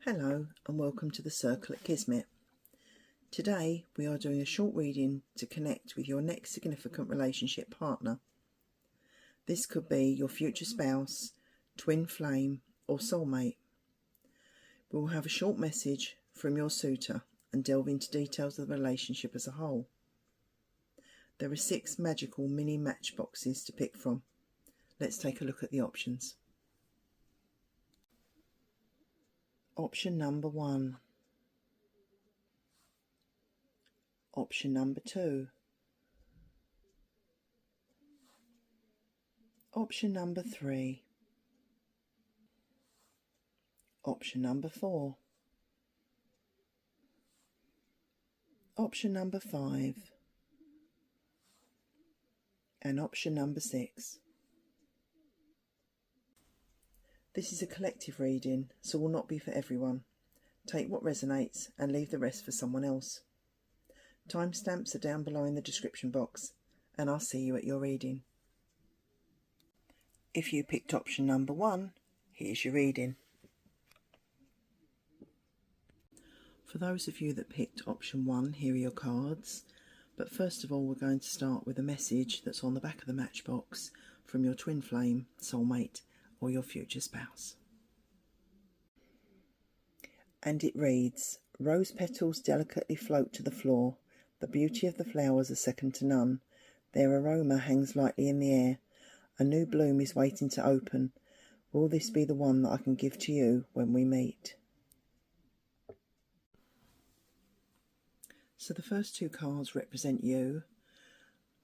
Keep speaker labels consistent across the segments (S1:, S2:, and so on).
S1: Hello and welcome to the Circle at Kismet. Today we are doing a short reading to connect with your next significant relationship partner. This could be your future spouse, twin flame or soulmate. We will have a short message from your suitor and delve into details of the relationship as a whole. There are 6 magical mini matchboxes to pick from. Let's take a look at the options. Option number 1. Option number 2. Option number 3. Option number 4. Option number 5. And option number 6. This is a collective reading, so will not be for everyone. Take what resonates and leave the rest for someone else. Timestamps are down below in the description box, and I'll see you at your reading. If you picked option number 1, here's your reading. For those of you that picked option 1, here are your cards. But first of all, we're going to start with a message that's on the back of the matchbox from your twin flame, soulmate, or your future spouse. And it reads, "Rose petals delicately float to the floor. The beauty of the flowers are second to none. Their aroma hangs lightly in the air. A new bloom is waiting to open. Will this be the one that I can give to you when we meet?" So the first 2 cards represent you,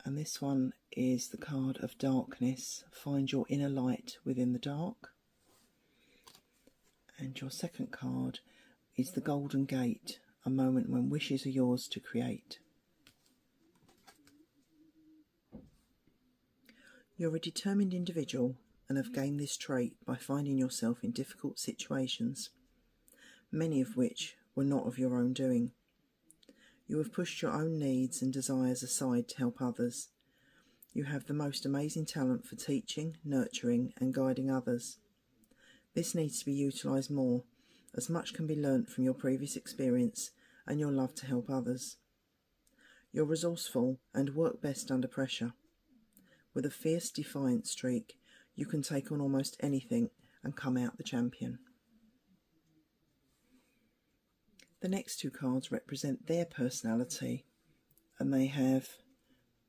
S1: and this one is the card of darkness. Find your inner light within the dark. And your second card is the golden gate, a moment when wishes are yours to create. You're a determined individual and have gained this trait by finding yourself in difficult situations, many of which were not of your own doing. You have pushed your own needs and desires aside to help others. You have the most amazing talent for teaching, nurturing and guiding others. This needs to be utilised more, as much can be learnt from your previous experience and your love to help others. You're resourceful and work best under pressure. With a fierce defiant streak, you can take on almost anything and come out the champion. The next 2 cards represent their personality, and they have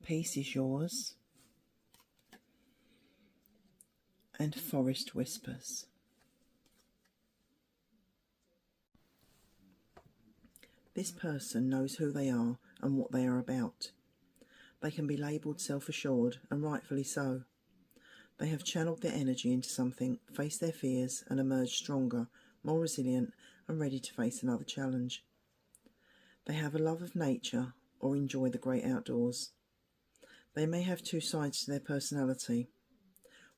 S1: Peace is Yours and Forest Whispers. This person knows who they are and what they are about. They can be labelled self-assured, and rightfully so. They have channeled their energy into something, faced their fears and emerged stronger, more resilient and ready to face another challenge. They have a love of nature or enjoy the great outdoors. They may have 2 sides to their personality.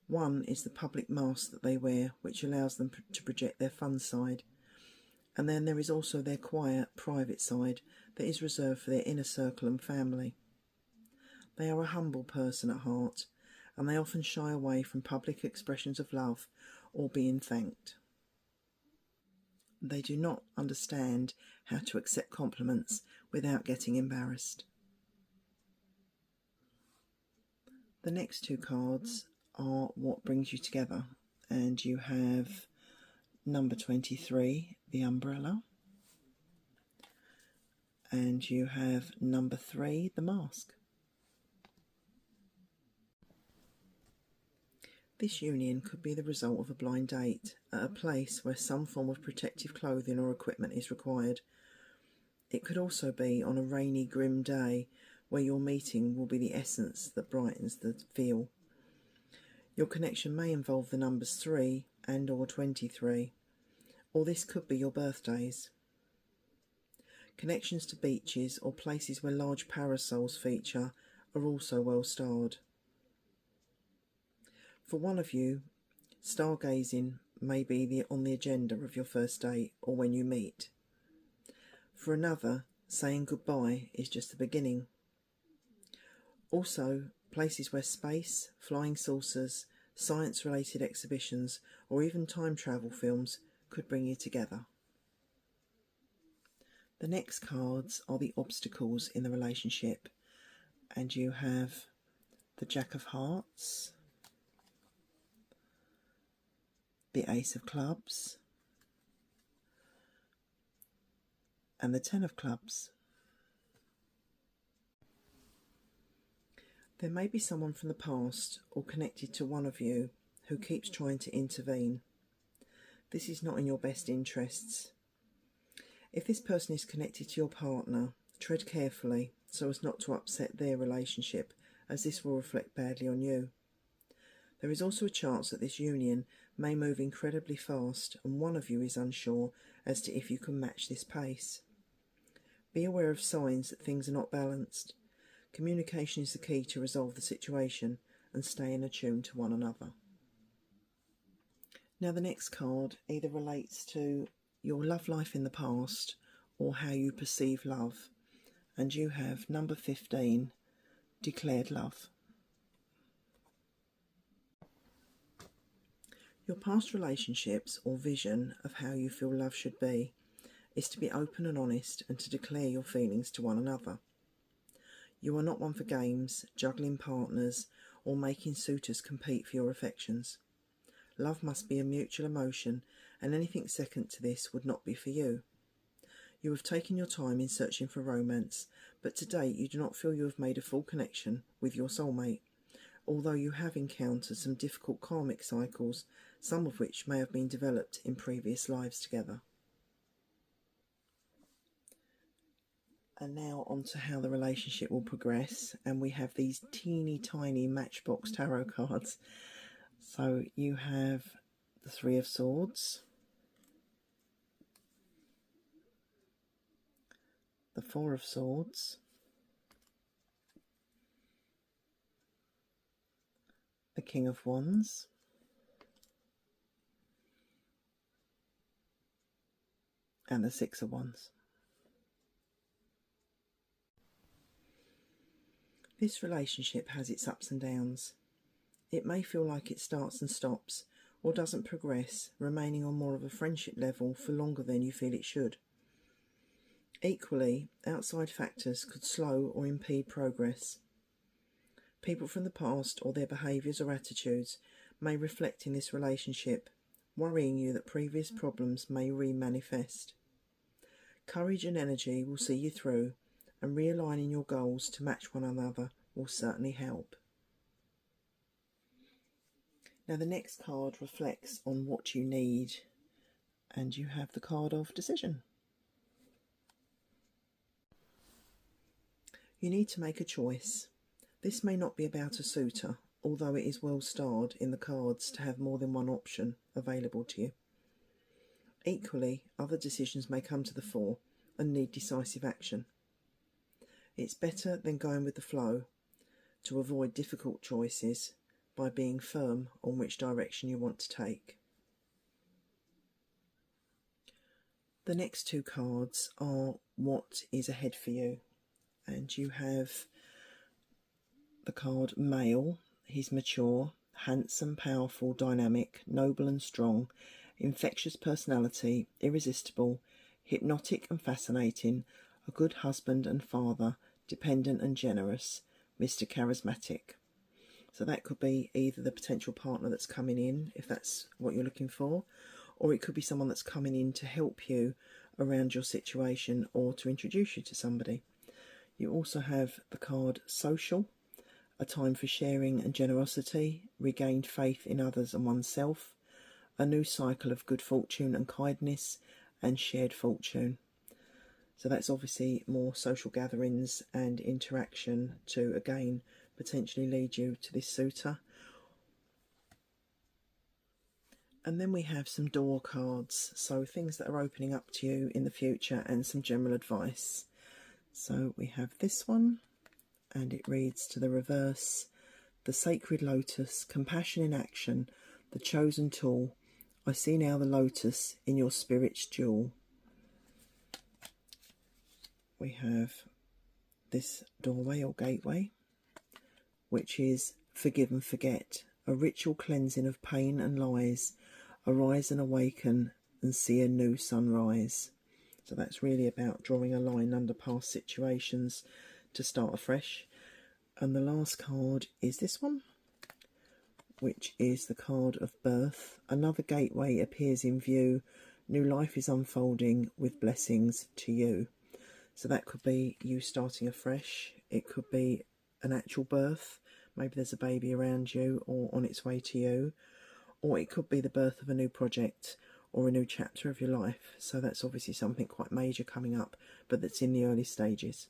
S1: One is the public mask that they wear, which allows them to project their fun side. And then there is also their quiet, private side that is reserved for their inner circle and family. They are a humble person at heart, and they often shy away from public expressions of love or being thanked. They do not understand how to accept compliments without getting embarrassed. The next two cards are what brings you together, and you have number 23, the umbrella, and you have number 3, the mask. This union could be the result of a blind date at a place where some form of protective clothing or equipment is required. It could also be on a rainy, grim day where your meeting will be the essence that brightens the feel. Your connection may involve the numbers 3 and or 23, or this could be your birthdays. Connections to beaches or places where large parasols feature are also well starred. For one of you, stargazing may be on the agenda of your first date or when you meet. For another, saying goodbye is just the beginning. Also, places where space, flying saucers, science-related exhibitions, or even time travel films could bring you together. The next cards are the obstacles in the relationship, and you have the Jack of Hearts, the Ace of Clubs, and the Ten of Clubs. There may be someone from the past or connected to one of you who keeps trying to intervene. This is not in your best interests. If this person is connected to your partner, tread carefully so as not to upset their relationship, as this will reflect badly on you. There is also a chance that this union may move incredibly fast and one of you is unsure as to if you can match this pace. Be aware of signs that things are not balanced. Communication is the key to resolve the situation and staying attuned to one another. Now the next card either relates to your love life in the past or how you perceive love, and you have number 15, declared love. Your past relationships or vision of how you feel love should be is to be open and honest and to declare your feelings to one another. You are not one for games, juggling partners, or making suitors compete for your affections. Love must be a mutual emotion, and anything second to this would not be for you. You have taken your time in searching for romance, but to date you do not feel you have made a full connection with your soulmate, although you have encountered some difficult karmic cycles, some of which may have been developed in previous lives together. And now on to how the relationship will progress, and we have these teeny tiny Matchbox tarot cards. So you have the Three of Swords, the Four of Swords, the King of Wands, and the Six of Wands. This relationship has its ups and downs. It may feel like it starts and stops, or doesn't progress, remaining on more of a friendship level for longer than you feel it should. Equally, outside factors could slow or impede progress. People from the past or their behaviours or attitudes may reflect in this relationship, worrying you that previous problems may re-manifest. Courage and energy will see you through, and realigning your goals to match one another will certainly help. Now the next card reflects on what you need, and you have the card of decision. You need to make a choice. This may not be about a suitor, although it is well starred in the cards to have more than one option available to you. Equally, other decisions may come to the fore and need decisive action. It's better than going with the flow to avoid difficult choices, by being firm on which direction you want to take. The next two cards are what is ahead for you, and you have the card Male. He's mature, handsome, powerful, dynamic, noble and strong, infectious personality, irresistible, hypnotic and fascinating, a good husband and father, dependent and generous, Mr. Charismatic. So that could be either the potential partner that's coming in, if that's what you're looking for, or it could be someone that's coming in to help you around your situation or to introduce you to somebody. You also have the card Social, a time for sharing and generosity, regained faith in others and oneself, a new cycle of good fortune and kindness, and shared fortune. So that's obviously more social gatherings and interaction to, again, potentially lead you to this suitor. And then we have some door cards, so things that are opening up to you in the future and some general advice. So we have this one, and it reads to the reverse: the sacred lotus, compassion in action, the chosen tool. I see now the lotus in your spirit's jewel. We have this doorway or gateway, which is forgive and forget, a ritual cleansing of pain and lies. Arise and awaken and see a new sunrise. So that's really about drawing a line under past situations to start afresh. And the last card is this one, which is the card of birth. Another gateway appears in view. New life is unfolding with blessings to you. So that could be you starting afresh. It could be an actual birth. Maybe there's a baby around you or on its way to you. Or it could be the birth of a new project or a new chapter of your life. So that's obviously something quite major coming up, but that's in the early stages.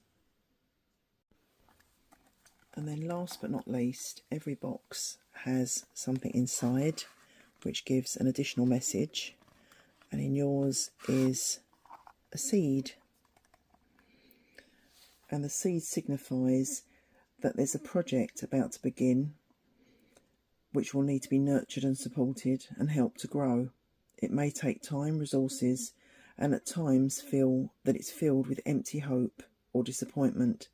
S1: And then last but not least, every box has something inside which gives an additional message. And in yours is a seed. And the seed signifies that there's a project about to begin which will need to be nurtured and supported and helped to grow. It may take time, resources, and at times feel that it's filled with empty hope or disappointment.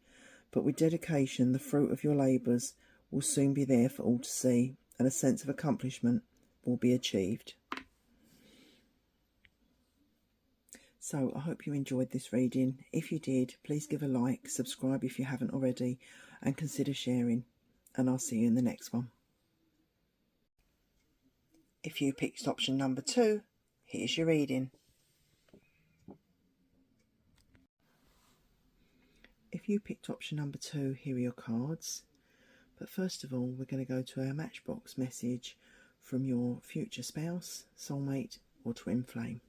S1: But with dedication, the fruit of your labours will soon be there for all to see, and a sense of accomplishment will be achieved. So I hope you enjoyed this reading. If you did, please give a like, subscribe if you haven't already, and consider sharing. And I'll see you in the next one. If you picked option number 2, here's your reading. If you picked option number 2, here are your cards. But first of all, we're going to go to our Matchbox message from your future spouse, soulmate or twin flame.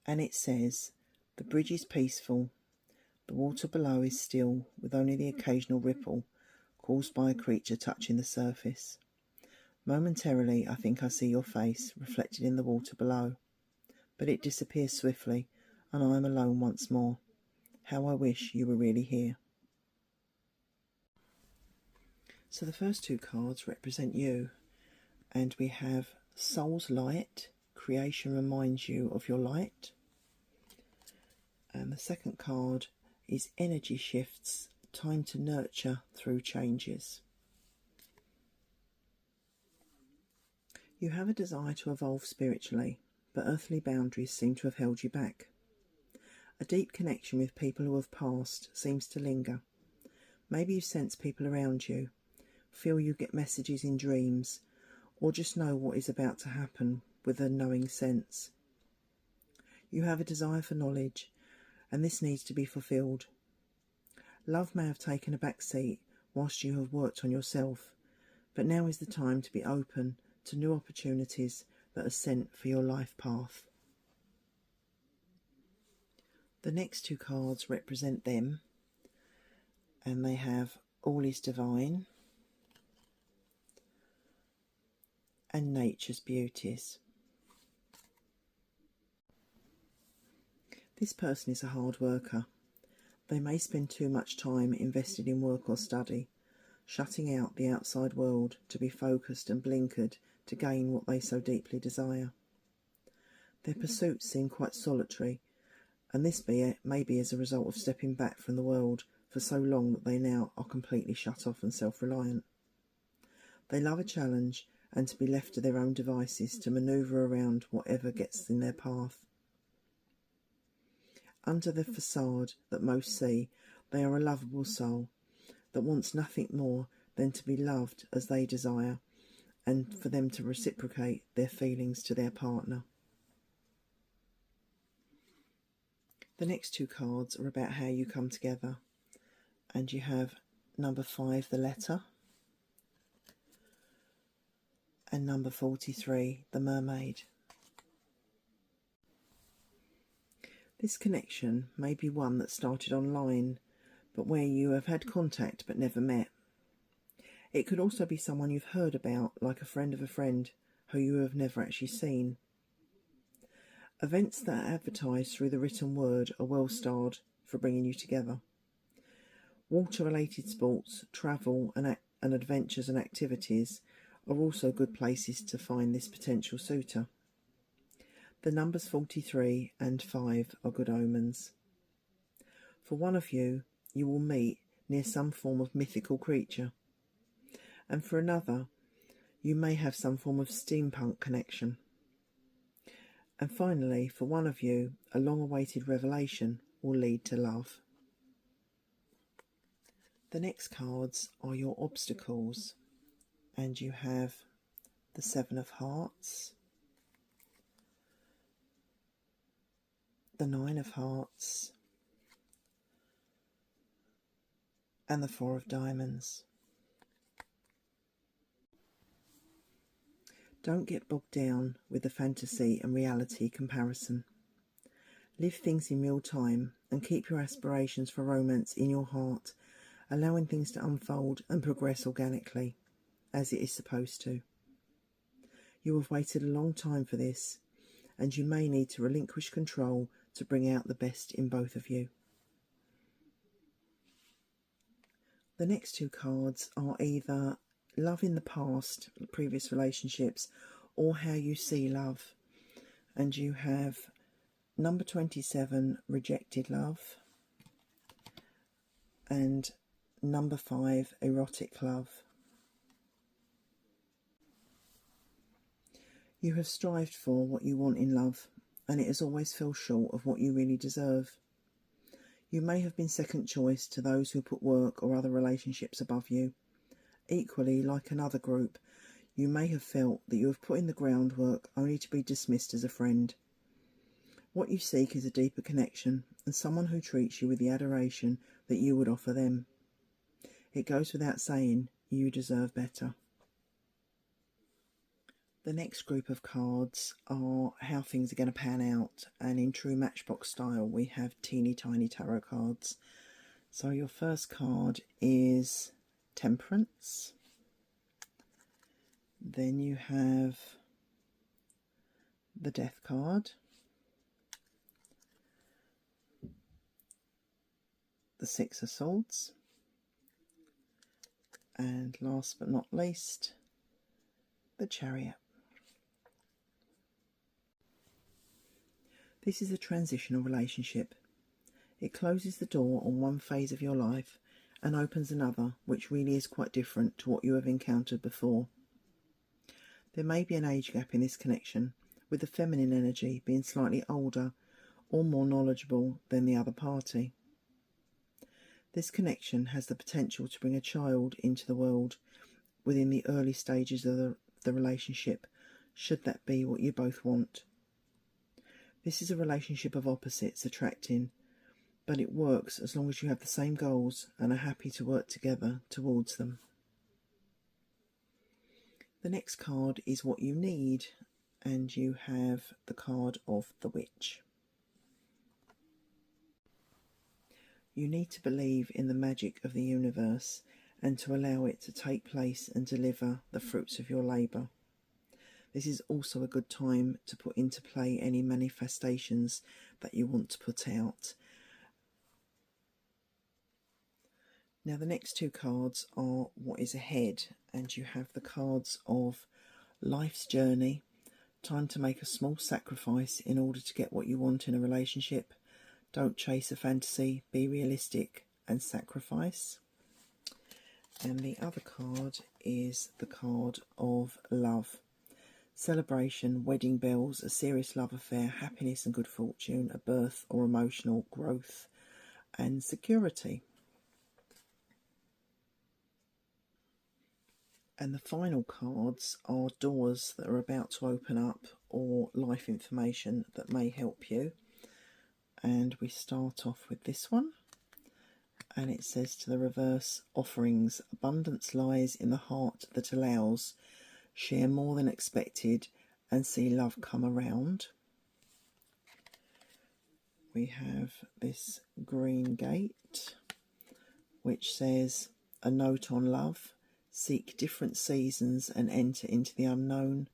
S1: And it says, the bridge is peaceful, the water below is still with only the occasional ripple caused by a creature touching the surface. Momentarily I think I see your face reflected in the water below, but it disappears swiftly and I am alone once more. How I wish you were really here. So the first two cards represent you, and we have Soul's Light, creation reminds you of your light. And the second card is Energy Shifts, time to nurture through changes. You have a desire to evolve spiritually, but earthly boundaries seem to have held you back. A deep connection with people who have passed seems to linger. Maybe you sense people around you, feel you get messages in dreams, or just know what is about to happen with a knowing sense. You have a desire for knowledge, and this needs to be fulfilled. Love may have taken a back seat whilst you have worked on yourself, but now is the time to be open to new opportunities that are sent for your life path. The next two cards represent them, and they have All is Divine and Nature's Beauties. This person is a hard worker. They may spend too much time invested in work or study, shutting out the outside world to be focused and blinkered to gain what they so deeply desire. Their pursuits seem quite solitary, and this may be as a result of stepping back from the world for so long that they now are completely shut off and self-reliant. They love a challenge and to be left to their own devices to manoeuvre around whatever gets in their path. Under the facade that most see, they are a lovable soul that wants nothing more than to be loved as they desire, and for them to reciprocate their feelings to their partner. The next two cards are about how you come together, and you have number 5, the letter, and number 43, the mermaid. This connection may be one that started online, but where you have had contact but never met. It could also be someone you've heard about, like a friend of a friend who you have never actually seen. Events that are advertised through the written word are well starred for bringing you together. Water-related sports, travel and adventures and activities are also good places to find this potential suitor. The numbers 43 and 5 are good omens. For one of you, you will meet near some form of mythical creature, and for another, you may have some form of steampunk connection. And finally, for one of you, a long-awaited revelation will lead to love. The next cards are your obstacles, and you have the 7 of Hearts, the 9 of Hearts, and the 4 of Diamonds. Don't get bogged down with the fantasy and reality comparison. Live things in real time and keep your aspirations for romance in your heart, allowing things to unfold and progress organically, as it is supposed to. You have waited a long time for this, and you may need to relinquish control to bring out the best in both of you. The next two cards are either love in the past, previous relationships, or how you see love. And you have number 27, rejected love, and number 5, erotic love. You have strived for what you want in love, and it has always fell short of what you really deserve. You may have been second choice to those who put work or other relationships above you. Equally, like another group, you may have felt that you have put in the groundwork only to be dismissed as a friend. What you seek is a deeper connection and someone who treats you with the adoration that you would offer them. It goes without saying, you deserve better. The next group of cards are how things are going to pan out, and in true Matchbox style we have teeny tiny tarot cards. So your first card is Temperance, then you have the Death card, the 6 of Swords, and last but not least, the Chariot. This is a transitional relationship. It closes the door on one phase of your life and opens another, which really is quite different to what you have encountered before. There may be an age gap in this connection, with the feminine energy being slightly older or more knowledgeable than the other party. This connection has the potential to bring a child into the world within the early stages of the relationship, should that be what you both want. This is a relationship of opposites attracting, but it works as long as you have the same goals and are happy to work together towards them. The next card is what you need, and you have the card of the Witch. You need to believe in the magic of the universe and to allow it to take place and deliver the fruits of your labour. This is also a good time to put into play any manifestations that you want to put out. Now the next two cards are what is ahead, and you have the cards of life's journey, time to make a small sacrifice in order to get what you want in a relationship, don't chase a fantasy, be realistic, and sacrifice. And the other card is the card of love, celebration, wedding bells, a serious love affair, happiness and good fortune, a birth or emotional growth, and security. And the final cards are doors that are about to open up or life information that may help you. And we start off with this one. And it says to the reverse, offerings, abundance lies in the heart that allows, share more than expected and see love come around. We have this green gate, which says a note on love. Seek different seasons and enter into the unknown.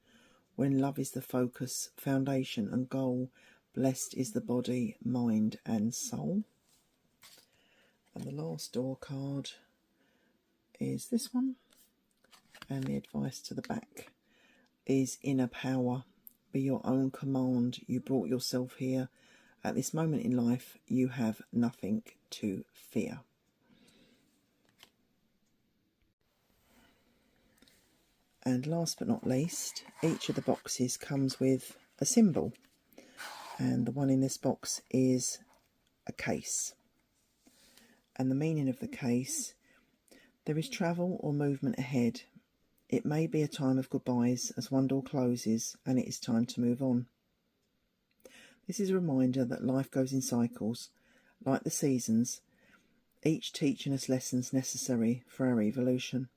S1: When love is the focus, foundation and goal, blessed is the body, mind and soul. And the last door card is this one. And the advice to the back is inner power. Be your own command. You brought yourself here. At this moment in life, you have nothing to fear. And last but not least, each of the boxes comes with a symbol. And the one in this box is a case. And the meaning of the case, there is travel or movement ahead. It may be a time of goodbyes as one door closes and it is time to move on. This is a reminder that life goes in cycles, like the seasons, each teaching us lessons necessary for our evolution.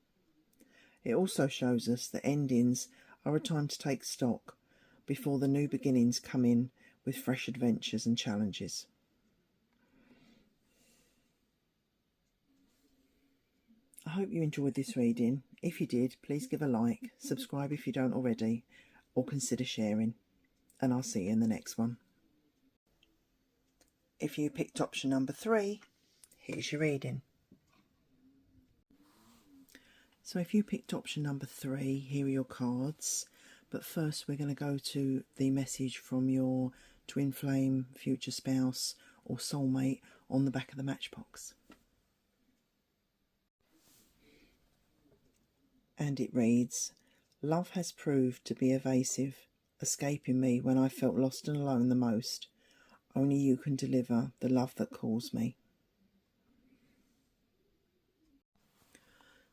S1: It also shows us that endings are a time to take stock before the new beginnings come in with fresh adventures and challenges. I hope you enjoyed this reading. If you did, please give a like, subscribe if you don't already, or consider sharing. And I'll see you in the next one. If you picked option number 3, here's your reading. So if you picked option number 3, here are your cards. But first we're going to go to the message from your twin flame, future spouse or soulmate on the back of the matchbox. And it reads, love has proved to be evasive, escaping me when I felt lost and alone the most. Only you can deliver the love that calls me.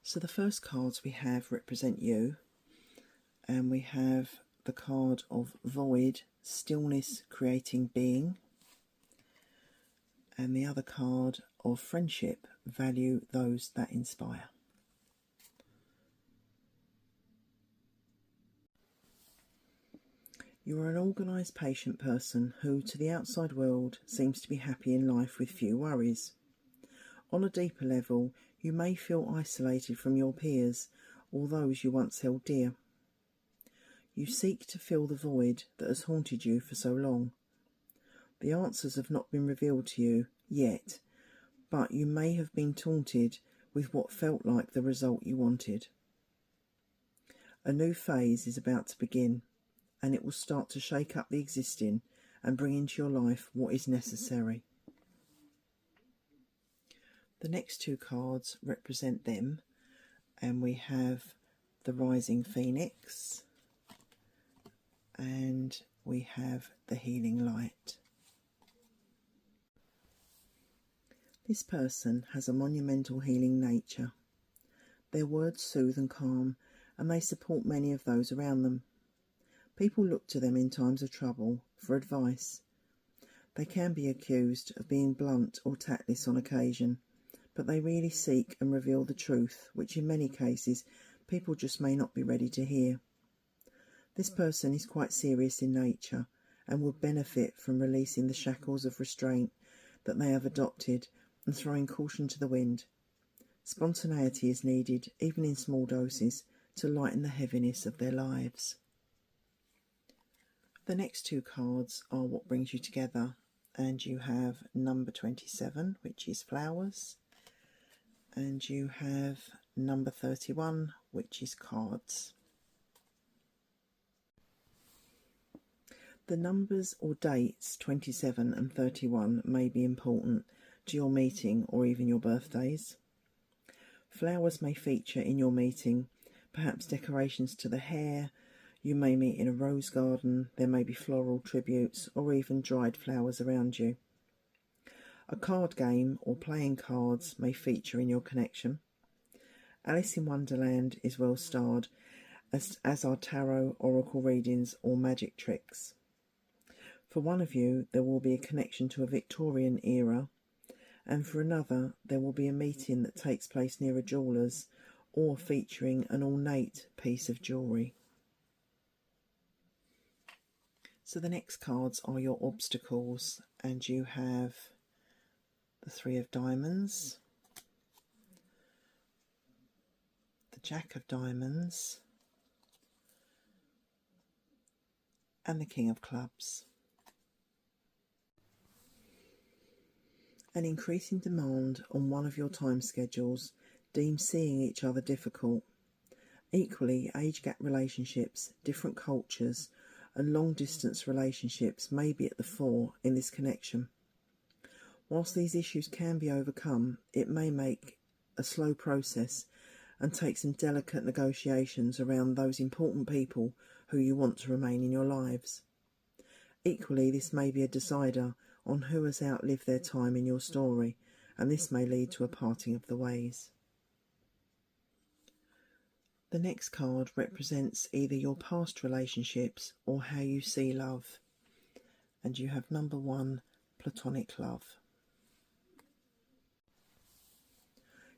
S1: So the first cards we have represent you, and we have the card of void, stillness creating being, and the other card of friendship, value those that inspire. You are an organised, patient person who, to the outside world, seems to be happy in life with few worries. On a deeper level, you may feel isolated from your peers or those you once held dear. You seek to fill the void that has haunted you for so long. The answers have not been revealed to you yet, but you may have been taunted with what felt like the result you wanted. A new phase is about to begin, and it will start to shake up the existing and bring into your life what is necessary. The next two cards represent them, and we have the Rising Phoenix and we have the Healing Light. This person has a monumental healing nature. Their words soothe and calm, and they support many of those around them. People look to them in times of trouble for advice. They can be accused of being blunt or tactless on occasion, but they really seek and reveal the truth, which in many cases people just may not be ready to hear. This person is quite serious in nature and will benefit from releasing the shackles of restraint that they have adopted and throwing caution to the wind. Spontaneity is needed, even in small doses, to lighten the heaviness of their lives. The next two cards are what brings you together, and you have number 27, which is flowers, And you have number 31, which is cards. The numbers or dates 27 and 31 may be important to your meeting or even your birthdays. Flowers may feature in your meeting, perhaps decorations to the hair. You may meet in a rose garden, there may be floral tributes or even dried flowers around you. A card game or playing cards may feature in your connection. Alice in Wonderland is well starred, as are tarot, oracle readings or magic tricks. For one of you, there will be a connection to a Victorian era, and for another, there will be a meeting that takes place near a jeweller's or featuring an ornate piece of jewellery. So the next cards are your obstacles, and you have the 3 of diamonds, the Jack of diamonds, and the King of clubs. An increasing demand on one of your time schedules deems seeing each other difficult. Equally, age gap relationships, different cultures, and long distance relationships may be at the fore in this connection. Whilst these issues can be overcome, it may make a slow process and take some delicate negotiations around those important people who you want to remain in your lives. Equally, this may be a decider on who has outlived their time in your story, and this may lead to a parting of the ways. The next card represents either your past relationships or how you see love, and you have number 1, platonic love.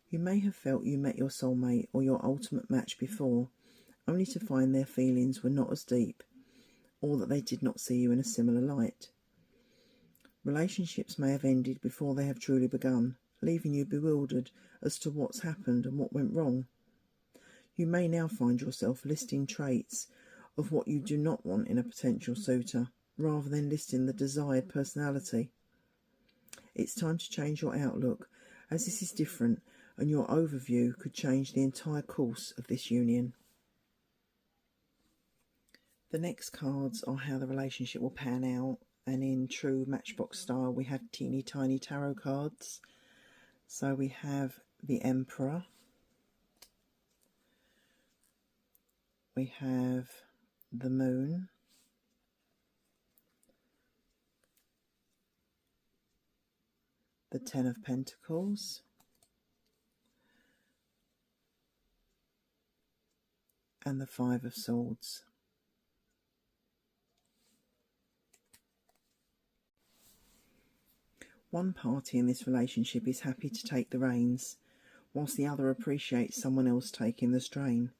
S1: You may have felt you met your soulmate or your ultimate match before, only to find their feelings were not as deep, or that they did not see you in a similar light. Relationships may have ended before they have truly begun, leaving you bewildered as to what's happened and what went wrong. You may now find yourself listing traits of what you do not want in a potential suitor, rather than listing the desired personality. It's time to change your outlook, as this is different, and your overview could change the entire course of this union. The next cards are how the relationship will pan out, and in true Matchbox style we have teeny tiny tarot cards. So we have the Emperor, we have the Moon, the Ten of Pentacles, and the Five of Swords. One party in this relationship is happy to take the reins, whilst the other appreciates someone else taking the strain.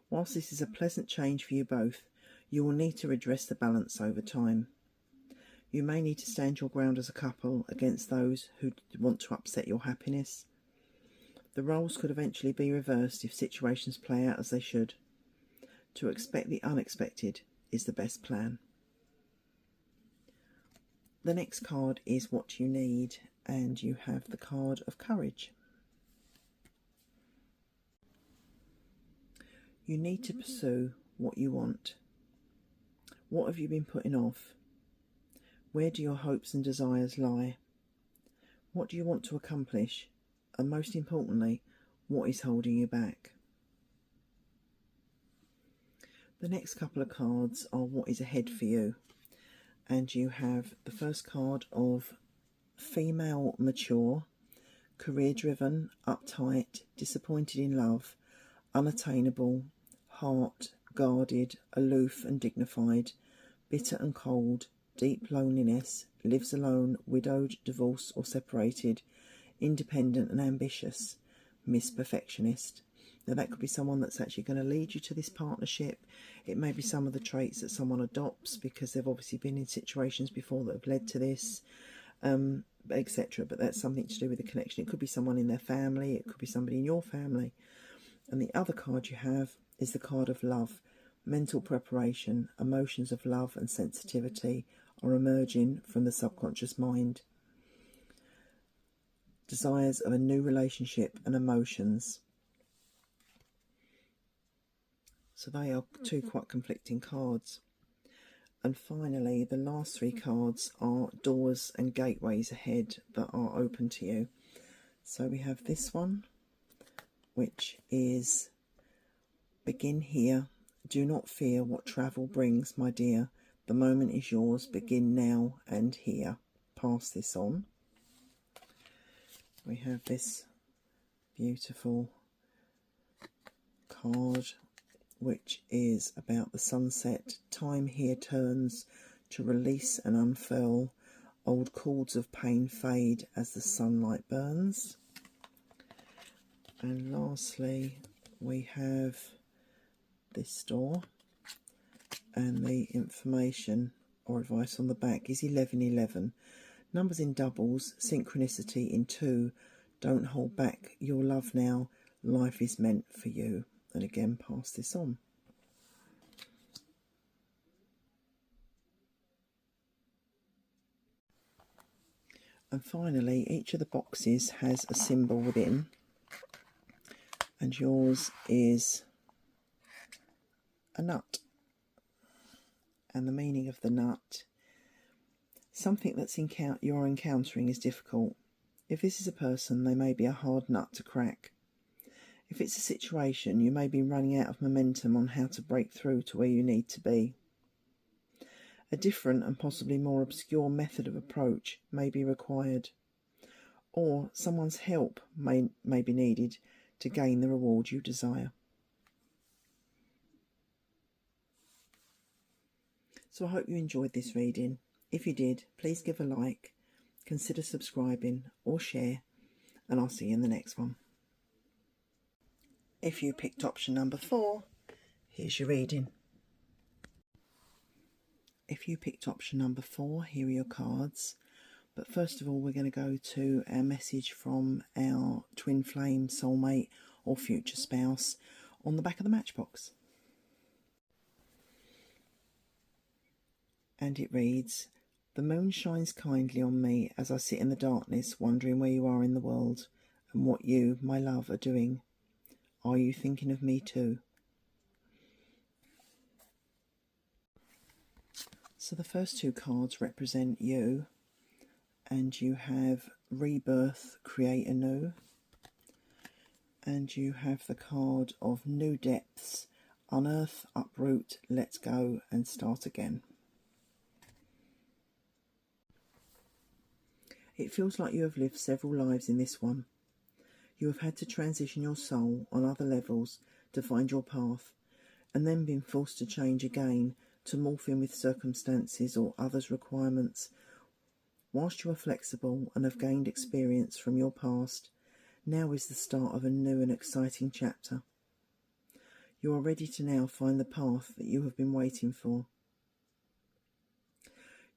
S1: Whilst this is a pleasant change for you both, you will need to redress the balance over time. You may need to stand your ground as a couple against those who want to upset your happiness. The roles could eventually be reversed if situations play out as they should. To expect the unexpected is the best plan. The next card is what you need, and you have the card of courage. You need to pursue what you want. What have you been putting off? Where do your hopes and desires lie? What do you want to accomplish? And most importantly, what is holding you back? The next couple of cards are what is ahead for you. And you have the first card of female mature, career driven, uptight, disappointed in love, unattainable, heart, guarded, aloof and dignified, bitter and cold, deep loneliness, lives alone, widowed, divorced or separated, independent and ambitious, Miss Perfectionist. Now that could be someone that's actually going to lead you to this partnership. It may be some of the traits that someone adopts because they've obviously been in situations before that have led to this, etc. But that's something to do with the connection. It could be someone in their family. It could be somebody in your family. And the other card you have is the card of love. Mental preparation, emotions of love and sensitivity are emerging from the subconscious mind. desires of a new relationship and emotions. So they are two quite conflicting cards. And finally, the last three cards are doors and gateways ahead that are open to you. So we have this one, which is begin here. Do not fear what travel brings, my dear. The moment is yours. Begin now and here. Pass this on. We have this beautiful card, which is about the sunset. Time here turns to release and unfurl. Old cords of pain fade as the sunlight burns. And lastly, we have this door, and the information or advice on the back is 1111. Numbers in doubles, synchronicity in 2. Don't hold back your love now. Life is meant for you. And again, pass this on. And finally, each of the boxes has a symbol within, and yours is a nut. And the meaning of the nut: something that's you're encountering is difficult. If this is a person, they may be a hard nut to crack. If it's a situation, you may be running out of momentum on how to break through to where you need to be. A different and possibly more obscure method of approach may be required, or someone's help may be needed to gain the reward you desire. So I hope you enjoyed this reading. If you did, please give a like, consider subscribing or share, and I'll see you in the next one. If you picked option number 4, here's your reading. If you picked option number 4, here are your cards. But first of all, we're going to go to our message from our twin flame, soulmate or future spouse on the back of the Matchbox. And it reads, the moon shines kindly on me as I sit in the darkness, wondering where you are in the world and what you, my love, are doing. Are you thinking of me too? So the first two cards represent you, and you have rebirth, create anew, and you have the card of new depths, unearth, uproot, let go and start again. It feels like you have lived several lives in this one. You have had to transition your soul on other levels to find your path, and then been forced to change again to morph in with circumstances or others' requirements. Whilst you are flexible and have gained experience from your past, now is the start of a new and exciting chapter. You are ready to now find the path that you have been waiting for.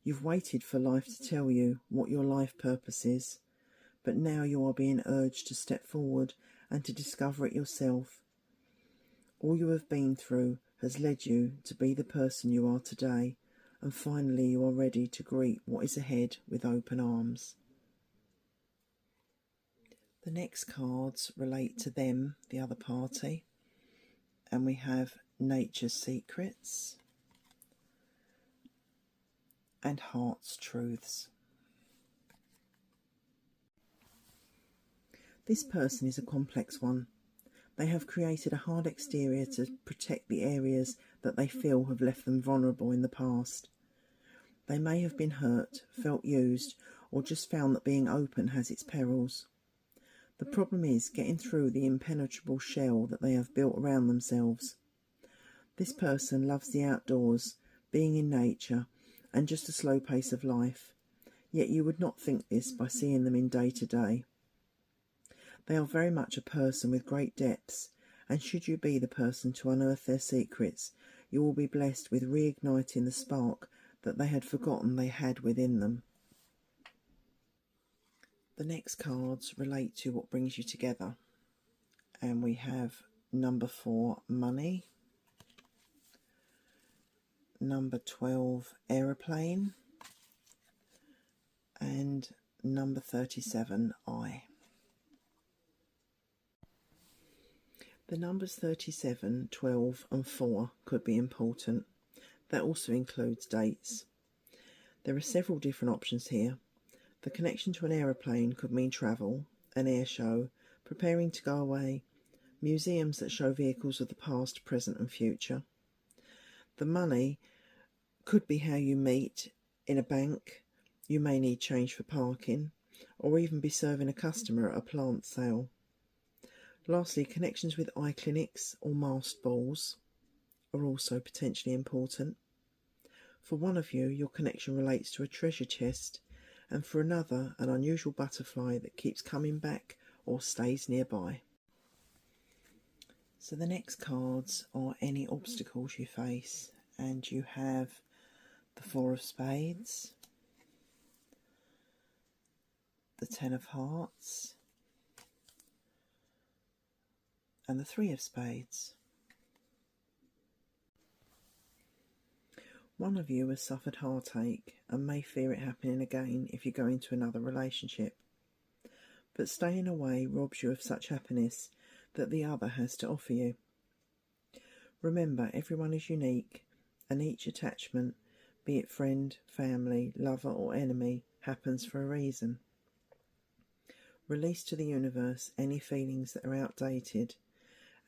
S1: You've waited for life to tell you what your life purpose is, but now you are being urged to step forward and to discover it yourself. All you have been through has led you to be the person you are today, and finally you are ready to greet what is ahead with open arms. The next cards relate to them, the other party, and we have Nature's Secrets and Heart's Truths. This person is a complex one. They have created a hard exterior to protect the areas that they feel have left them vulnerable in the past. They may have been hurt, felt used, or just found that being open has its perils. The problem is getting through the impenetrable shell that they have built around themselves. This person loves the outdoors, being in nature, and just a slow pace of life, yet you would not think this by seeing them in day-to-day. They are very much a person with great depths, and should you be the person to unearth their secrets, you will be blessed with reigniting the spark that they had forgotten they had within them. The next cards relate to what brings you together, and we have number 4, money, number 12, aeroplane, and number 37, I. The numbers 37, 12 and 4 could be important. That also includes dates. There are several different options here. The connection to an aeroplane could mean travel, an air show, preparing to go away, museums that show vehicles of the past, present and future. The money could be how you meet in a bank. You may need change for parking, or even be serving a customer at a plant sale. Lastly, connections with eye clinics or masked balls are also potentially important. For one of you, your connection relates to a treasure chest, and for another, an unusual butterfly that keeps coming back or stays nearby. So the next cards are any obstacles you face, and you have the 4 of spades, the 10 of hearts, and the 3 of spades. One of you has suffered heartache and may fear it happening again if you go into another relationship. But staying away robs you of such happiness that the other has to offer you. Remember, everyone is unique, and each attachment, be it friend, family, lover or enemy, happens for a reason. Release to the universe any feelings that are outdated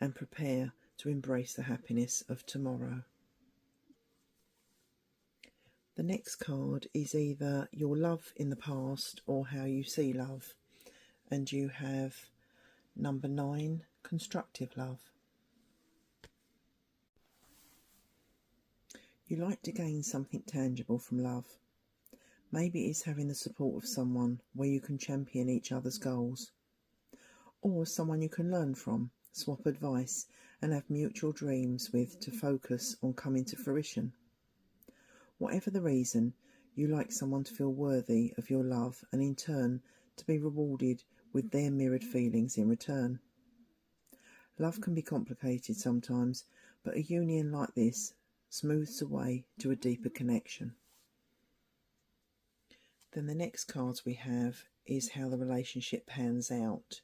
S1: and prepare to embrace the happiness of tomorrow. The next card is either your love in the past or how you see love, and you have number 9, constructive love. You like to gain something tangible from love. Maybe it's having the support of someone where you can champion each other's goals, or someone you can learn from, swap advice and have mutual dreams with to focus on coming to fruition. Whatever the reason, you like someone to feel worthy of your love and in turn to be rewarded with their mirrored feelings in return. Love can be complicated sometimes, but a union like this smooths the way to a deeper connection. Then the next cards we have is how the relationship pans out,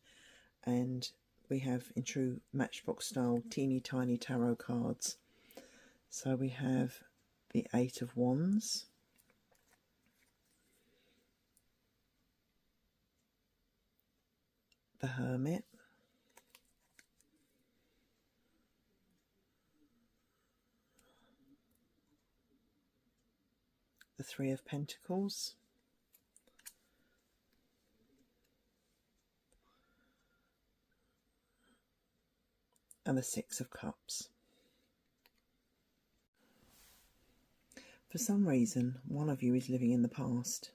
S1: and we have, in true Matchbox style, teeny tiny tarot cards. So we have the 8 of Wands, the Hermit, the 3 of Pentacles, and the 6 of Cups. For some reason, one of you is living in the past.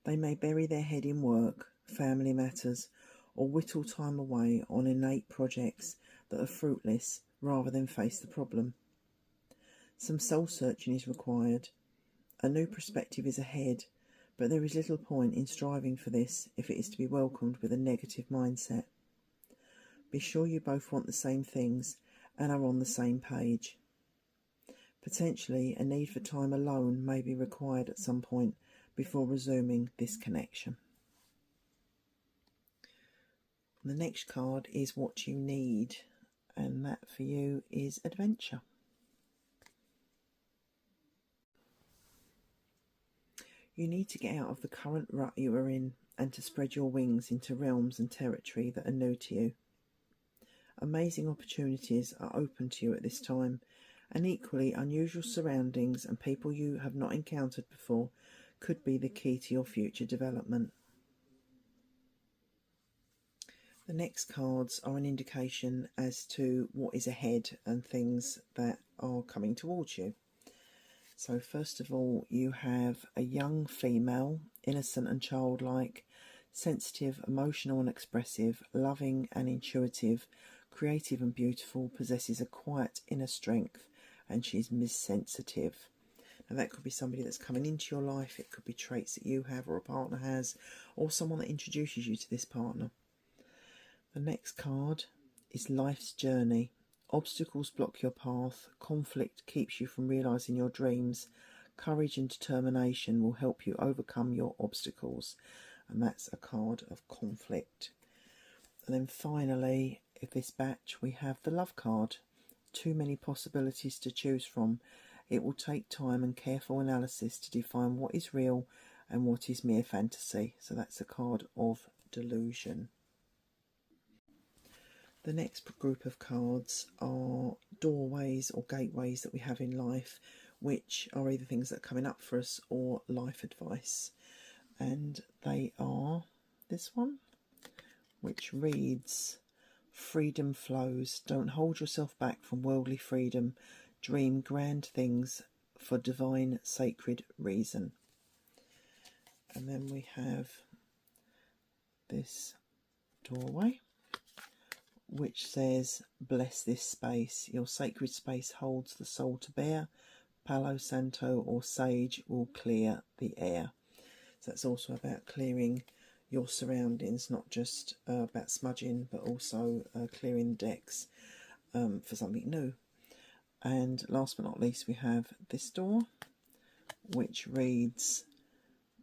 S1: They may bury their head in work, family matters, or whittle time away on innate projects that are fruitless rather than face the problem. Some soul searching is required. A new perspective is ahead, but there is little point in striving for this if it is to be welcomed with a negative mindset. Be sure you both want the same things and are on the same page. Potentially, a need for time alone may be required at some point before resuming this connection. The next card is what you need, and that for you is adventure. You need to get out of the current rut you are in and to spread your wings into realms and territory that are new to you. Amazing opportunities are open to you at this time, and equally unusual surroundings and people you have not encountered before could be the key to your future development. The next cards are an indication as to what is ahead and things that are coming towards you. So first of all, you have a young female, innocent and childlike, sensitive, emotional and expressive, loving and intuitive, creative and beautiful, possesses a quiet inner strength, and she's mis-sensitive. Now that could be somebody that's coming into your life, it could be traits that you have or a partner has, or someone that introduces you to this partner. The next card is life's journey. Obstacles block your path, conflict keeps you from realising your dreams, courage and determination will help you overcome your obstacles, and that's a card of conflict. And then finally of this batch, we have the love card. Too many possibilities to choose from. It will take time and careful analysis to define what is real and what is mere fantasy. So that's a card of delusion. The next group of cards are doorways or gateways that we have in life, which are either things that are coming up for us or life advice. And they are this one, which reads, freedom flows. Don't hold yourself back from worldly freedom. Dream grand things for divine sacred reason. And then we have this doorway, which says, bless this space. Your sacred space holds the soul to bear. Palo Santo or sage will clear the air. So that's also about clearing your surroundings, not just about smudging, but also clearing decks for something new. And last but not least, we have this door, which reads,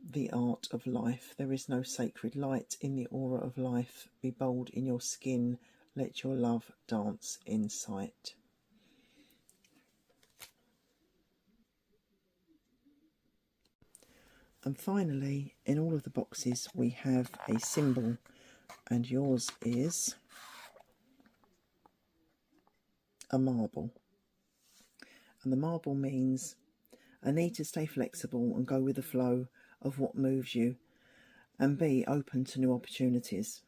S1: the art of life. There is no sacred light in the aura of life. Be bold in your skin. Let your love dance in sight. And finally, in all of the boxes, we have a symbol, and yours is a marble. And the marble means a need to stay flexible and go with the flow of what moves you, and be open to new opportunities.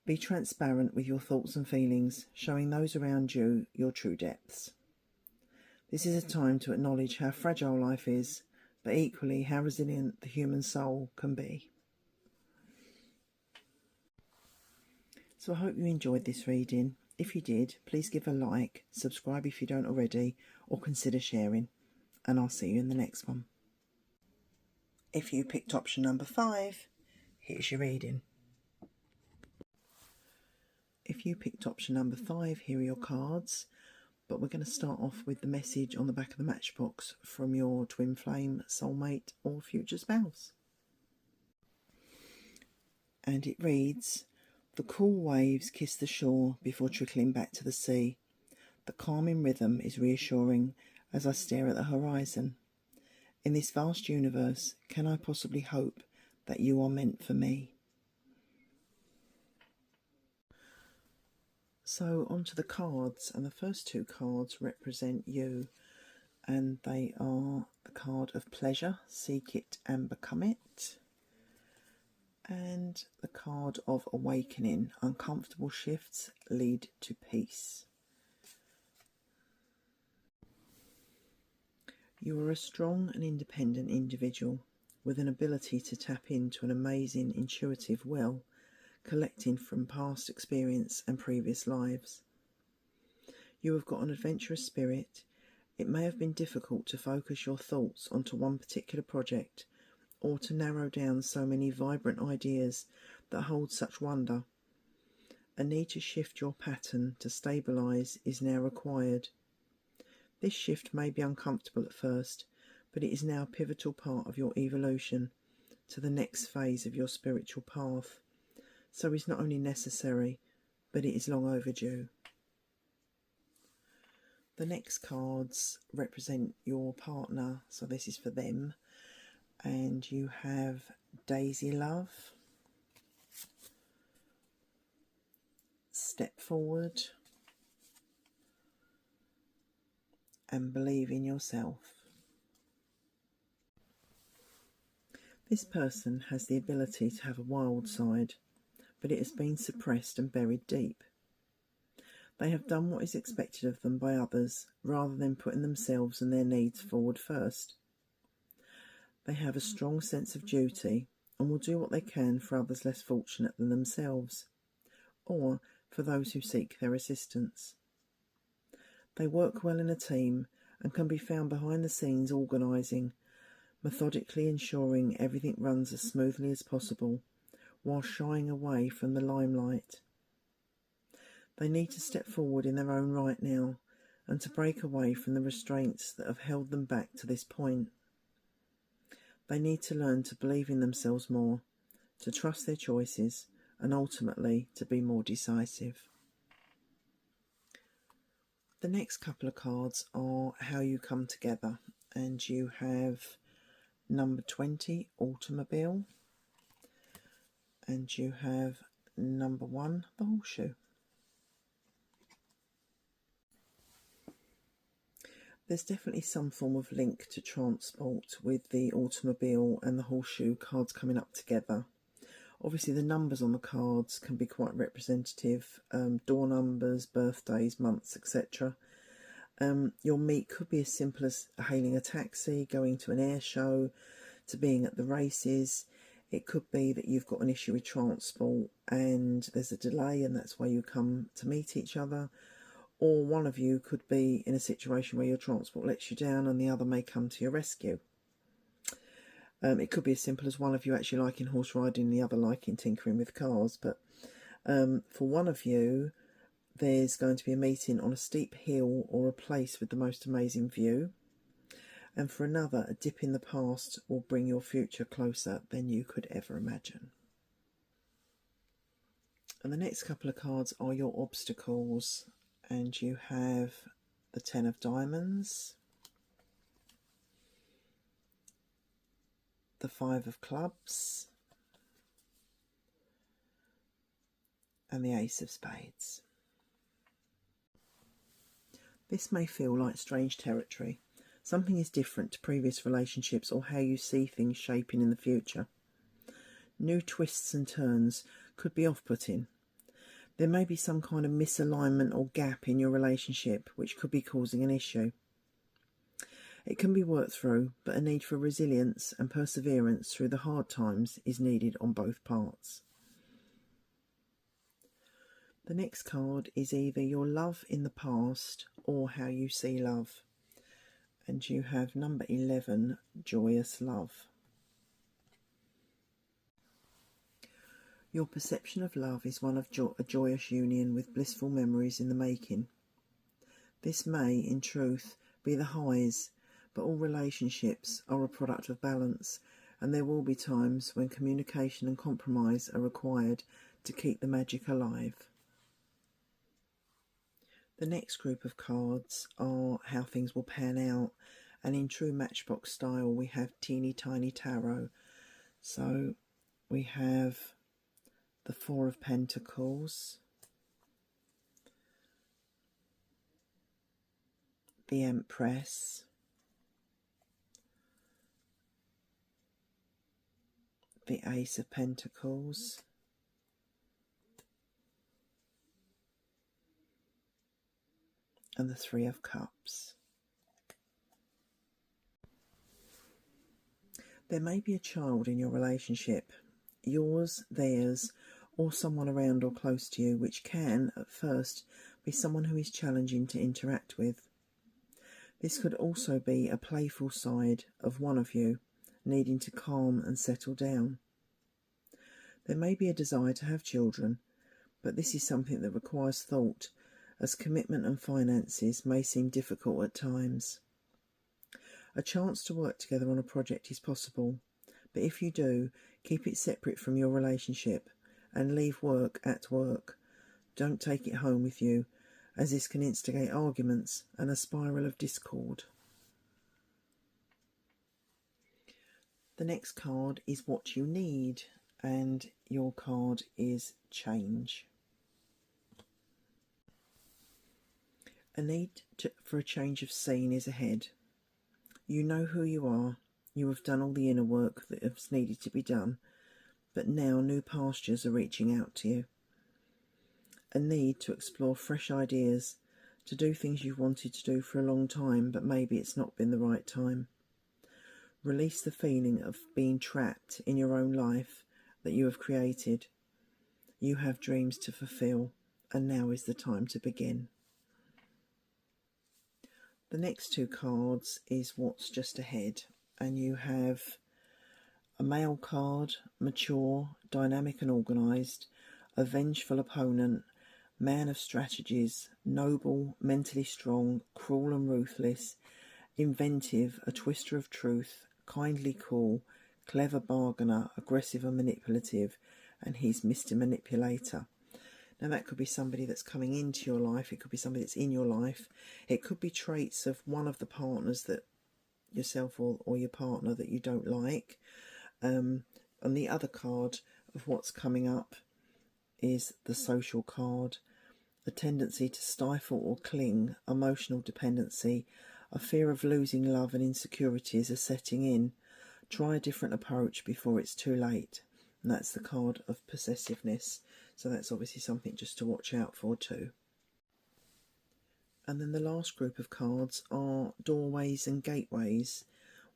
S1: Be transparent with your thoughts and feelings, showing those around you your true depths. This is a time to acknowledge how fragile life is, but equally how resilient the human soul can be. So I hope you enjoyed this reading. If you did, please give a like, subscribe if you don't already, or consider sharing. And I'll see you in the next one. If you picked option number 5, here's your reading. If you picked option number 5, here are your cards. But we're going to start off with the message on the back of the matchbox from your twin flame, soulmate, or future spouse. And it reads, the cool waves kiss the shore before trickling back to the sea. The calming rhythm is reassuring as I stare at the horizon. In this vast universe, can I possibly hope that you are meant for me? So onto the cards, and the first 2 cards represent you, and they are the card of pleasure, seek it and become it, and the card of awakening, uncomfortable shifts lead to peace. You are a strong and independent individual with an ability to tap into an amazing intuitive well, collecting from past experience and previous lives. You have got an adventurous spirit. It may have been difficult to focus your thoughts onto one particular project, or to narrow down so many vibrant ideas that hold such wonder. A need to shift your pattern to stabilise is now required. This shift may be uncomfortable at first, but it is now a pivotal part of your evolution to the next phase of your spiritual path. So it's not only necessary, but it is long overdue. The next cards represent your partner, so this is for them. And you have Daisy Love, Step Forward, and Believe in Yourself. This person has the ability to have a wild side, but it has been suppressed and buried deep. They have done what is expected of them by others, rather than putting themselves and their needs forward first. They have a strong sense of duty and will do what they can for others less fortunate than themselves, or for those who seek their assistance. They work well in a team and can be found behind the scenes organising, methodically ensuring everything runs as smoothly as possible, while shying away from the limelight. They need to step forward in their own right now, and to break away from the restraints that have held them back to this point. They need to learn to believe in themselves more, to trust their choices, and ultimately to be more decisive. The next couple of cards are how you come together, and you have number 20, automobile, and you have number 1, the horseshoe. There's definitely some form of link to transport with the automobile and the horseshoe cards coming up together. Obviously the numbers on the cards can be quite representative, door numbers, birthdays, months, etc. Your meet could be as simple as hailing a taxi, going to an air show, to being at the races. It could be that you've got an issue with transport and there's a delay and that's why you come to meet each other. Or one of you could be in a situation where your transport lets you down and the other may come to your rescue. It could be as simple as one of you actually liking horse riding and the other liking tinkering with cars. But for one of you, there's going to be a meeting on a steep hill or a place with the most amazing view. And for another, a dip in the past will bring your future closer than you could ever imagine. And the next couple of cards are your obstacles. And you have the 10 of diamonds, the 5 of clubs, and the ace of spades. This may feel like strange territory. Something is different to previous relationships or how you see things shaping in the future. New twists and turns could be off-putting. There may be some kind of misalignment or gap in your relationship which could be causing an issue. It can be worked through, but a need for resilience and perseverance through the hard times is needed on both parts. The next card is either your love in the past or how you see love. And you have number 11, joyous love. Your perception of love is one of a joyous union with blissful memories in the making. This may, in truth, be the highs, but all relationships are a product of balance, and there will be times when communication and compromise are required to keep the magic alive. The next group of cards are how things will pan out, and in true Matchbox style we have teeny tiny tarot. So we have the 4 of Pentacles, the Empress, the Ace of Pentacles, and the 3 of Cups. There may be a child in your relationship, yours, theirs, or someone around or close to you, which can, at first, be someone who is challenging to interact with. This could also be a playful side of one of you, needing to calm and settle down. There may be a desire to have children, but this is something that requires thought, as commitment and finances may seem difficult at times. A chance to work together on a project is possible, but if you do, keep it separate from your relationship and leave work at work. Don't take it home with you, as this can instigate arguments and a spiral of discord. The next card is what you need, and your card is change. A need for a change of scene is ahead. You know who you are. You have done all the inner work that has needed to be done, but now new pastures are reaching out to you. A need to explore fresh ideas, to do things you've wanted to do for a long time, but maybe it's not been the right time. Release the feeling of being trapped in your own life that you have created. You have dreams to fulfill, and now is the time to begin. The next 2 cards is what's just ahead, and you have a male card, mature, dynamic and organised, a vengeful opponent, man of strategies, noble, mentally strong, cruel and ruthless, inventive, a twister of truth, kindly cool, clever bargainer, aggressive and manipulative, and he's Mr. Manipulator. Now that could be somebody that's coming into your life, it could be somebody that's in your life, it could be traits of one of the partners that yourself or your partner that you don't like. And the other card of what's coming up is the social card. The tendency to stifle or cling, emotional dependency, a fear of losing love and insecurities are setting in. Try a different approach before it's too late. And that's the card of possessiveness. So that's obviously something just to watch out for too. And then the last group of cards are doorways and gateways,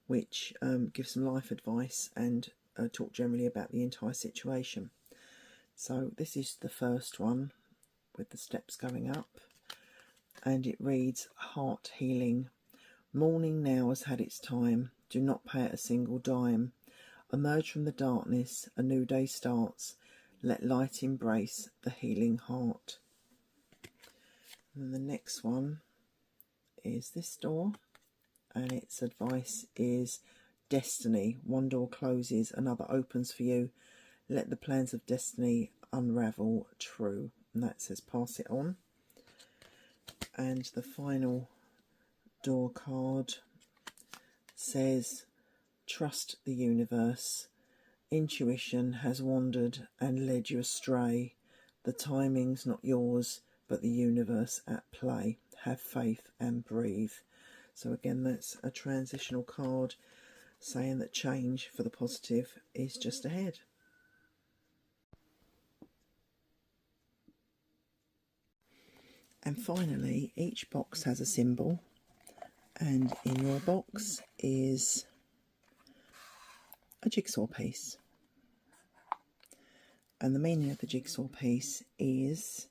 S1: which give some life advice and talk generally about the entire situation. So this is the first one with the steps going up, and it reads, heart healing. Morning now has had its time. Do not pay it a single dime. Emerge from the darkness. A new day starts. Let light embrace the healing heart. And the next one is this door, and its advice is destiny. One door closes, another opens for you. Let the plans of destiny unravel true. And that says pass it on. And the final door card says trust the universe. Intuition has wandered and led you astray. The timing's not yours, but the universe at play. Have faith and breathe. So again, that's a transitional card saying that change for the positive is just ahead. And finally, each box has a symbol, and in your box is a jigsaw piece. And the meaning of the jigsaw piece is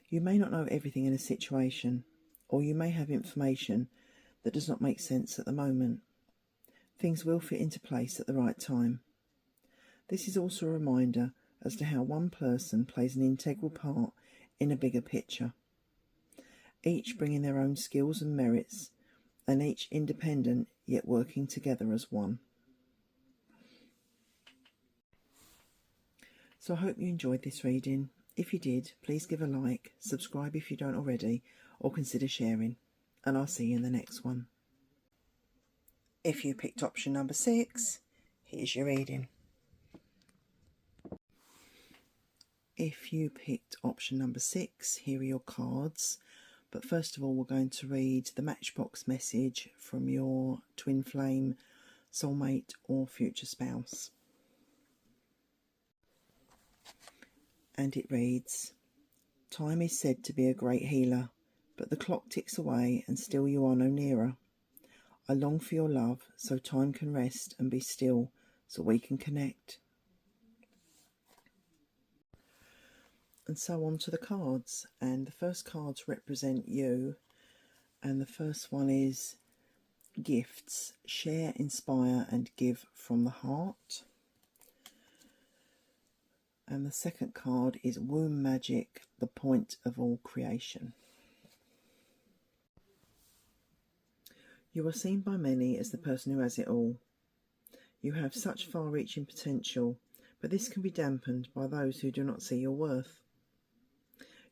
S1: you may not know everything in a situation, or you may have information that does not make sense at the moment. Things will fit into place at the right time. This is also a reminder as to how one person plays an integral part in a bigger picture, each bringing their own skills and merits, and each independent yet working together as one. So I hope you enjoyed this reading. If you did, please give a like, subscribe if you don't already, or consider sharing, and I'll see you in the next one. If you picked option number 6, here's your reading. If you picked option number 6, here are your cards. But first of all, we're going to read the Matchbox message from your twin flame, soulmate or future spouse. And it reads, time is said to be a great healer, but the clock ticks away and still you are no nearer. I long for your love so time can rest and be still so we can connect. And so on to the cards, and the first cards represent you, and the first one is gifts. Share, inspire and give from the heart. And the second card is womb magic, the point of all creation. You are seen by many as the person who has it all. You have such far-reaching potential, but this can be dampened by those who do not see your worth.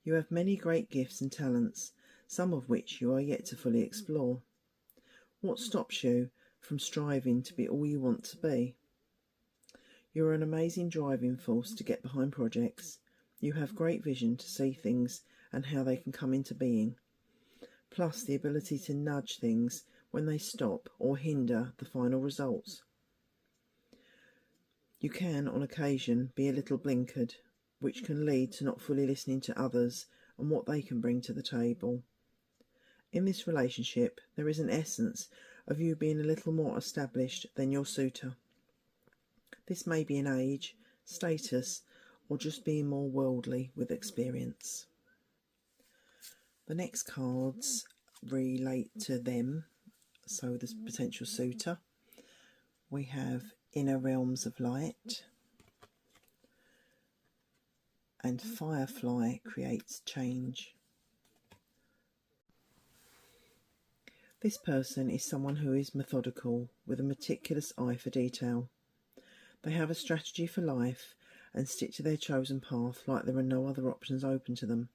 S1: You have many great gifts and talents, some of which you are yet to fully explore. What stops you from striving to be all you want to be? You are an amazing driving force to get behind projects. You have great vision to see things and how they can come into being, plus the ability to nudge things when they stop or hinder the final results. You can, on occasion, be a little blinkered, which can lead to not fully listening to others and what they can bring to the table. In this relationship, there is an essence of you being a little more established than your suitor. This may be in age, status, or just being more worldly with experience. The next cards relate to them, so the potential suitor. We have Inner Realms of Light, and Firefly creates change. This person is someone who is methodical with a meticulous eye for detail. They have a strategy for life and stick to their chosen path like there are no other options open to them.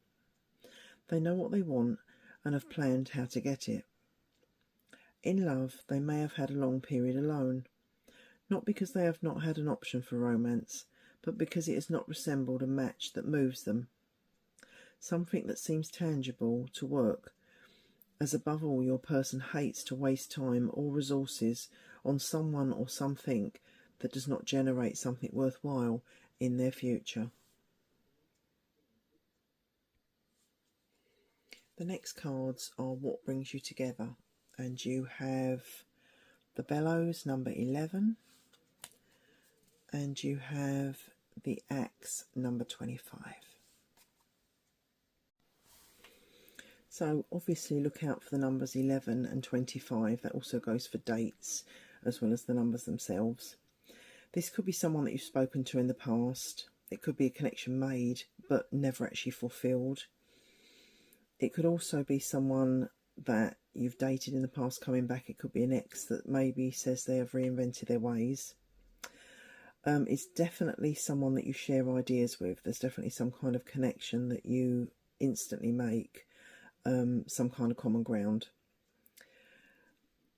S1: They know what they want and have planned how to get it. In love, they may have had a long period alone, not because they have not had an option for romance, but because it has not resembled a match that moves them. Something that seems tangible to work, as above all your person hates to waste time or resources on someone or something that does not generate something worthwhile in their future. The next cards are what brings you together, and you have the Bellows, number 11, and you have the Axe, number 25. So obviously look out for the numbers 11 and 25. That also goes for dates as well as the numbers themselves. This could be someone that you've spoken to in the past. It could be a connection made but never actually fulfilled. It could also be someone that you've dated in the past coming back. It could be an ex that maybe says they have reinvented their ways. It's definitely someone that you share ideas with. There's definitely some kind of connection that you instantly make. Some kind of common ground.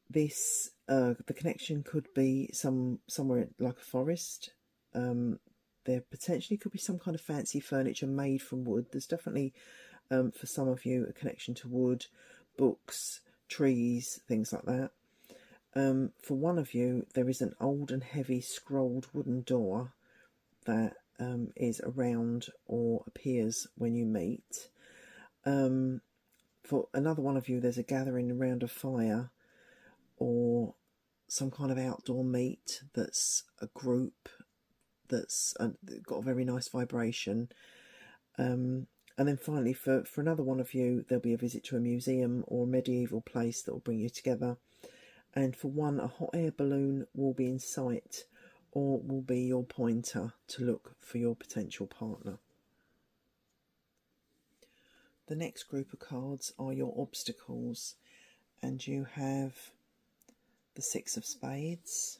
S1: This the connection could be somewhere like a forest. There potentially could be some kind of fancy furniture made from wood. There's definitely for some of you a connection to wood, books, trees, things like that. For one of you, there is an old and heavy scrolled wooden door that is around or appears when you meet. For another one of you, there's a gathering around a fire or some kind of outdoor meet that's a group that's got a very nice vibration. And then finally, for another one of you, there'll be a visit to a museum or a medieval place that will bring you together. And for one, a hot air balloon will be in sight or will be your pointer to look for your potential partner. The next group of cards are your obstacles, and you have the Six of Spades,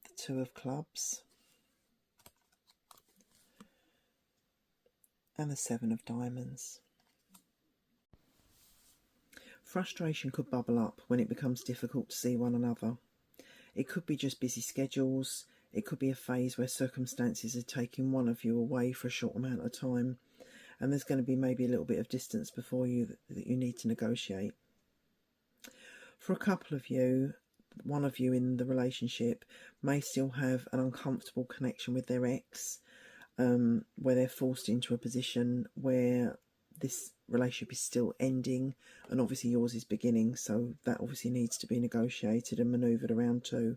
S1: the Two of Clubs, and the Seven of Diamonds. Frustration could bubble up when it becomes difficult to see one another. It could be just busy schedules. It could be a phase where circumstances are taking one of you away for a short amount of time, and there's going to be maybe a little bit of distance before you that you need to negotiate. For a couple of you, one of you in the relationship may still have an uncomfortable connection with their ex, where they're forced into a position where this relationship is still ending and obviously yours is beginning, so that obviously needs to be negotiated and manoeuvred around too.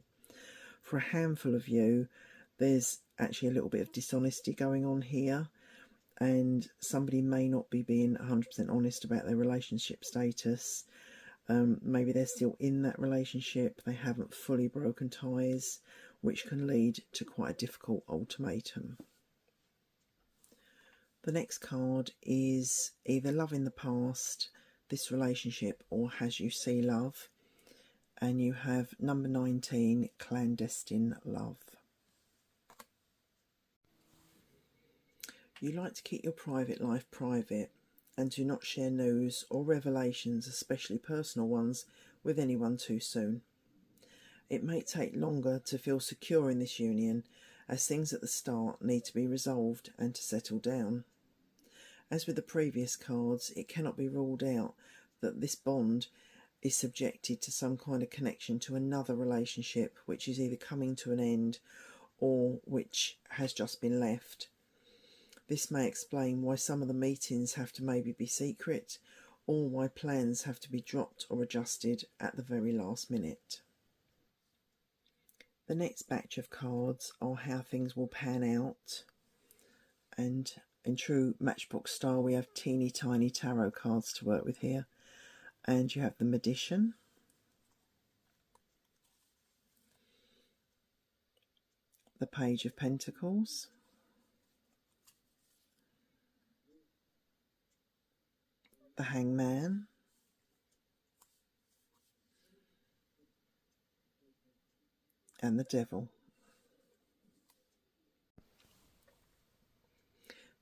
S1: For a handful of you, there's actually a little bit of dishonesty going on here, and somebody may not be being 100% honest about their relationship status. Maybe they're still in that relationship, they haven't fully broken ties, which can lead to quite a difficult ultimatum. The next card is either love in the past, this relationship, or has you see love. And you have number 19, clandestine love. You like to keep your private life private and do not share news or revelations, especially personal ones, with anyone too soon. It may take longer to feel secure in this union, as things at the start need to be resolved and to settle down. As with the previous cards, it cannot be ruled out that this bond is subjected to some kind of connection to another relationship which is either coming to an end or which has just been left. This may explain why some of the meetings have to maybe be secret, or why plans have to be dropped or adjusted at the very last minute. The next batch of cards are how things will pan out, and in true Matchbox style we have teeny tiny tarot cards to work with here. And you have the Magician, the Page of Pentacles, the Hangman, and the Devil.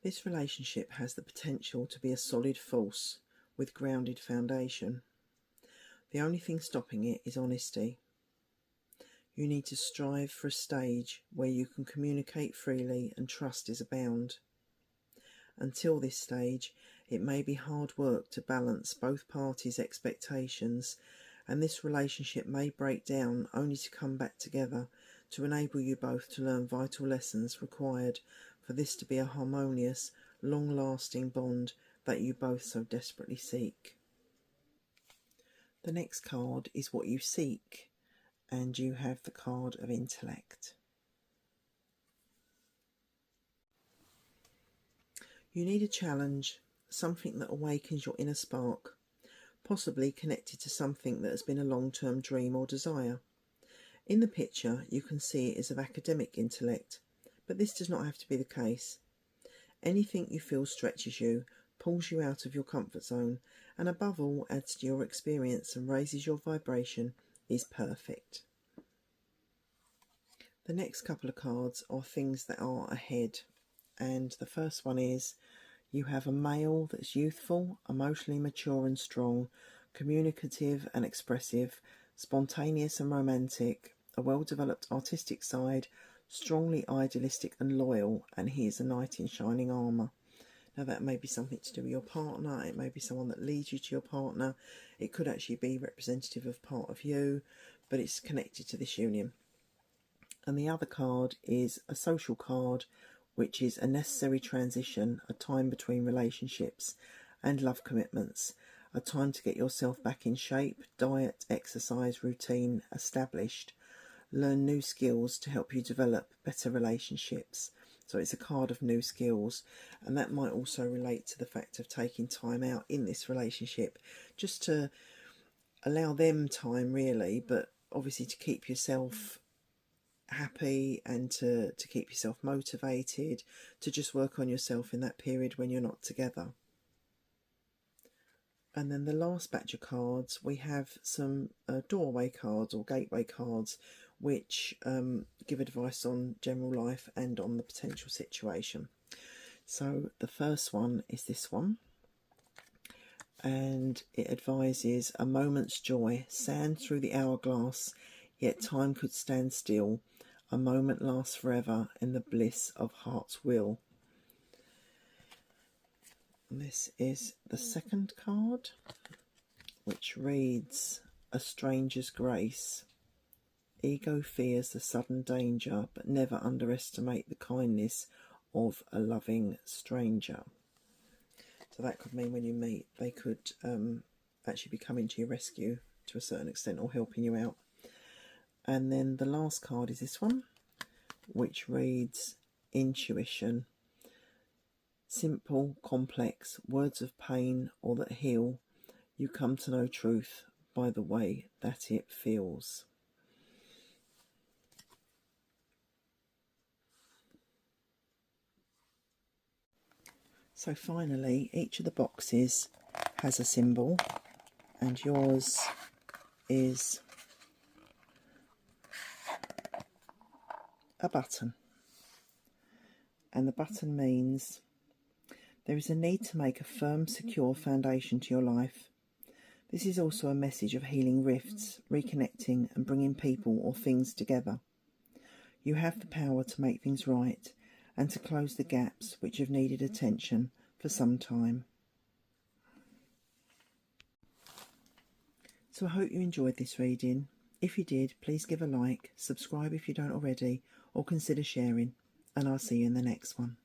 S1: This relationship has the potential to be a solid force with grounded foundation. The only thing stopping it is honesty. You need to strive for a stage where you can communicate freely and trust is abound. Until this stage, it may be hard work to balance both parties' expectations, and this relationship may break down only to come back together to enable you both to learn vital lessons required for this to be a harmonious, long-lasting bond that you both so desperately seek. The next card is what you seek, and you have the card of intellect. You need a challenge, something that awakens your inner spark, possibly connected to something that has been a long-term dream or desire. In the picture, you can see it is of academic intellect, but this does not have to be the case. Anything you feel stretches you, pulls you out of your comfort zone, and above all adds to your experience and raises your vibration is perfect. The next couple of cards are things that are ahead, and the first one is you have a male that's youthful, emotionally mature and strong, communicative and expressive, spontaneous and romantic, a well-developed artistic side, strongly idealistic and loyal, and he is a knight in shining armour. Now that may be something to do with your partner, it may be someone that leads you to your partner, it could actually be representative of part of you, but it's connected to this union. And the other card is a social card, which is a necessary transition, a time between relationships and love commitments, a time to get yourself back in shape, diet, exercise, routine established, learn new skills to help you develop better relationships. So it's a card of new skills, and that might also relate to the fact of taking time out in this relationship, just to allow them time really, but obviously to keep yourself happy and to keep yourself motivated, to just work on yourself in that period when you're not together. And then the last batch of cards, we have some doorway cards or gateway cards, which give advice on general life and on the potential situation. So the first one is this one, and it advises a moment's joy, sand through the hourglass, yet time could stand still, a moment lasts forever in the bliss of heart's will. And this is the second card, which reads a stranger's grace. Ego fears the sudden danger, but never underestimate the kindness of a loving stranger. So that could mean when you meet, they could actually be coming to your rescue to a certain extent or helping you out. And then the last card is this one, which reads intuition. Simple, complex, words of pain or that heal. You come to know truth by the way that it feels. So finally, each of the boxes has a symbol, and yours is a button. And the button means there is a need to make a firm, secure foundation to your life. This is also a message of healing rifts, reconnecting and bringing people or things together. You have the power to make things right and to close the gaps which have needed attention for some time. So I hope you enjoyed this reading. If you did, please give a like, subscribe if you don't already, or consider sharing, and I'll see you in the next one.